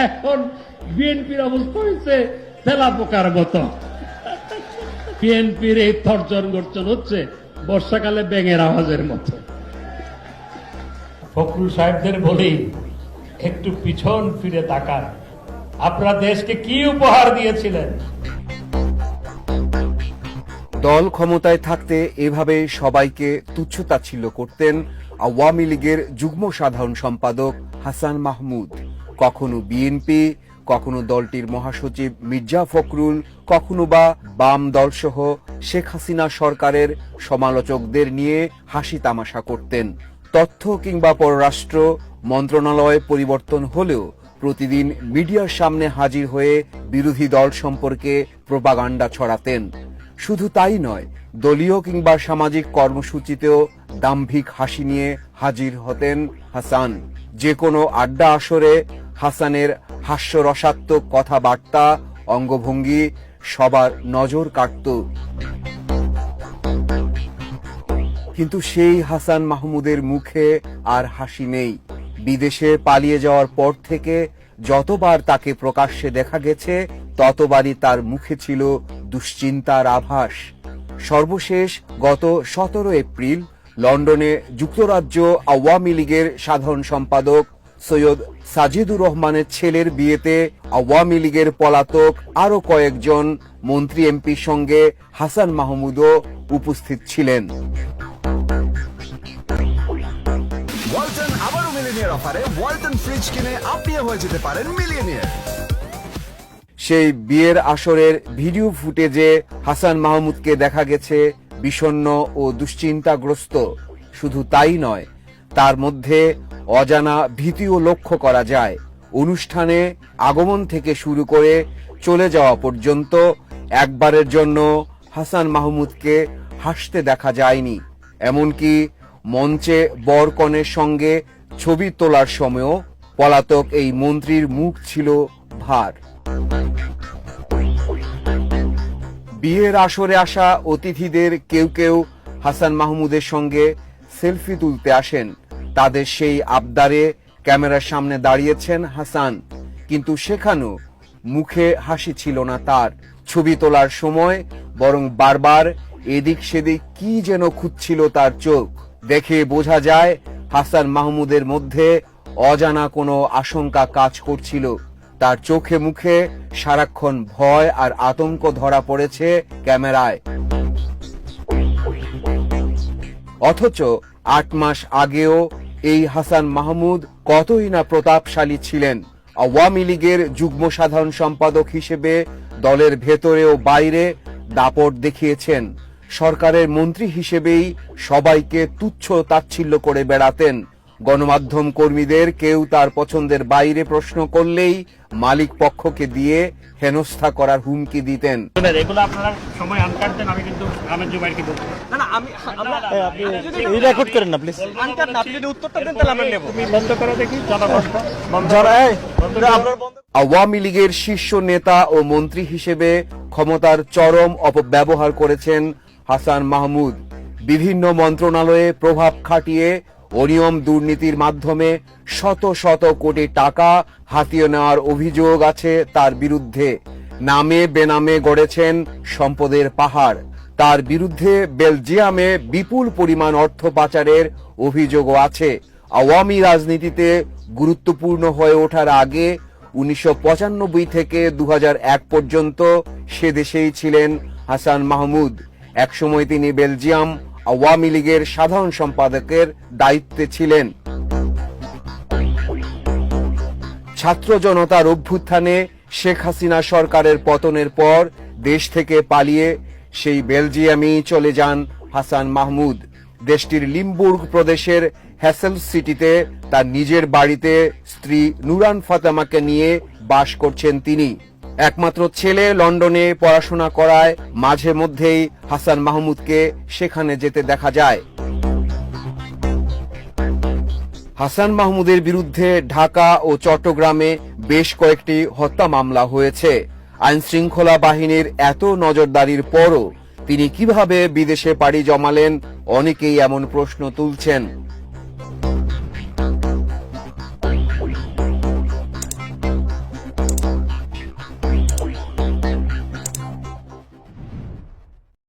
এখন বিএনপির অবস্থা হয়েছে তেলা পোকার মতো। বিএনপির এই তর্জন গর্জন হচ্ছে বর্ষাকালে ব্যাঙের আওয়াজের মতো। ফখরুল সাহেবদের বলি, একটু পিছন ফিরে তাকান, আপনারা দেশকে কি উপহার দিয়েছিলেন। দল ক্ষমতায় থাকতে এভাবে সবাইকে তুচ্ছতাচ্ছিল্য করতেন আওয়ামী লীগের যুগ্ম সাধারণ সম্পাদক হাসান মাহমুদ। কখনো বিএনপি, কখনো দলটির মহাসচিব মির্জা ফখরুল, কখনো বা বাম দলসহ শেখ হাসিনা সরকারের সমালোচকদের নিয়ে হাসি তামাশা করতেন। তথ্য কিংবা পররাষ্ট্র মন্ত্রণালয় পরিবর্তন হলেও প্রতিদিন মিডিয়ার সামনে হাজির হয়ে বিরোধী দল সম্পর্কে প্রোপাগান্ডা ছড়াতেন। শুধু তাই নয়, দলীয় কিংবা সামাজিক কর্মসূচিতেও দাম্ভিক হাসি নিয়ে হাজির হতেন হাসান। যে কোনো আড্ডা আসরে হাসানের হাস্যরসাত্মক কথাবার্তা, অঙ্গভঙ্গি সবার নজর কাটত। কিন্তু সেই হাসান মাহমুদের মুখে আর হাসি নেই। বিদেশে পালিয়ে যাওয়ার পর থেকে যতবার তাকে প্রকাশ্যে দেখা গেছে, ততবারই তার মুখে ছিল দুশ্চিন্তার আভাস। সর্বশেষ গত 17 এপ্রিল লন্ডনে যুক্তরাজ্য আওয়ামী লীগের সাধারণ সম্পাদক সৈয়দ সাজিদুর রহমানের ছেলের বিয়েতে আওয়ামী লীগের পলাতক আরো কয়েকজন মন্ত্রী এমপির সঙ্গে হাসান মাহমুদও উপস্থিত ছিলেন। ওয়ালটন আবারও মিলিয়নিয়ার অফারে ওয়ালটন ফ্রিজ কিনে আপনিও হয়ে যেতে পারেন মিলিয়নিয়ার। সেই বিয়ের আসরের ভিডিও ফুটেজে হাসান মাহমুদকে দেখা গেছে বিষণ্ণ ও দুশ্চিন্তাগ্রস্ত। শুধু তাই নয়, তার মধ্যে অজানা ভীতিও লক্ষ্য করা যায়। অনুষ্ঠানে আগমন থেকে শুরু করে চলে যাওয়া পর্যন্ত একবারের জন্য হাসান মাহমুদকে হাসতে দেখা যায়নি। এমনকি মঞ্চে বর কনের সঙ্গে ছবি তোলার সময়ও পলাতক এই মন্ত্রীর মুখ ছিল ভার। বিয়ের আসরে আসা অতিথিদের কেউ কেউ হাসান মাহমুদের সঙ্গে সেলফি তুলতে আসেন। তাদের সেই আবদারে ক্যামেরার সামনে দাঁড়িয়েছেন হাসান, কিন্তু সেখানেও মুখে হাসি ছিল না তার। ছবি তোলার সময় বরং বারবার এদিক সেদিক কি যেন খুঁজছিল তার চোখ। দেখে বোঝা যায় হাসান মাহমুদের মধ্যে অজানা কোনো আশঙ্কা কাজ করছিল। তার চোখে মুখে সারাক্ষণ ভয় আর আতঙ্ক ধরা পড়েছে ক্যামেরায়। অথচ 8 মাস আগেও এই হাসান মাহমুদ কতই না প্রতাপশালী ছিলেন। আওয়ামী লীগের যুগ্ম সাধারণ সম্পাদক হিসেবে দলের ভেতরে ও বাইরে দাপট দেখিয়েছেন। সরকারের মন্ত্রী হিসেবেই সবাইকে তুচ্ছ তাচ্ছিল্য করে বেড়াতেন। গণমাধ্যম কর্মীদের কেউ তার পছন্দের বাইরে প্রশ্ন করলেই মালিক পক্ষকে দিয়ে হেনস্থা করার হুমকি দিতেন। এগুলো আপনারা সময় আনকাট দেন, আমি কিন্তু আমের জুবাইরকে বলবো না। আমি আপনি রেকর্ড করেন না প্লিজ। আনকাট না, আপনি যদি উত্তরটা দেন তাহলে আমরা নেব। তুমি বন্ধ করো দেখি, আওয়ামী লীগের শীর্ষ নেতা ও মন্ত্রী হিসেবে ক্ষমতার চরম অপব্যবহার করেছেন হাসান মাহমুদ। বিভিন্ন মন্ত্রণালয়ে প্রভাব খাটিয়ে অনিয়ম দুর্নীতির মাধ্যমে শত শত কোটি টাকা হাতিয়ে নেওয়ার অভিযোগ আছে তার বিরুদ্ধে। নামে বেনামে গড়েছেন সম্পদের পাহাড়। তার বিরুদ্ধে বেলজিয়ামে বিপুল পরিমাণ অর্থ পাচারের অভিযোগও আছে। আওয়ামী রাজনীতিতে গুরুত্বপূর্ণ হয়ে ওঠার আগে 1995 থেকে 2001 পর্যন্ত সে দেশেই ছিলেন হাসান মাহমুদ। একসময় তিনি বেলজিয়াম আওয়ামী লীগের সাধারণ সম্পাদকের দায়িত্বে ছিলেন। ছাত্র জনতার অভ্যুত্থানে শেখ হাসিনা সরকারের পতনের পর দেশ থেকে পালিয়ে সেই বেলজিয়ামেই চলে যান হাসান মাহমুদ। দেশটির লিমবুর্গ প্রদেশের হ্যাসেল সিটিতে তার নিজের বাড়িতে স্ত্রী নুরান ফাতেমাকে নিয়ে বাস করছেন তিনি। একমাত্র ছেলে লন্ডনে পড়াশোনা করায় মাঝে মধ্যেই হাসান মাহমুদকে সেখানে যেতে দেখা যায়। হাসান মাহমুদের বিরুদ্ধে ঢাকা ও চট্টগ্রামে বেশ কয়েকটি হত্যা মামলা হয়েছে। আইন শৃঙ্খলা বাহিনীর এত নজরদারির পরও তিনি কিভাবে বিদেশে পাড়ি জমালেন, অনেকেই এমন প্রশ্ন তুলছেন।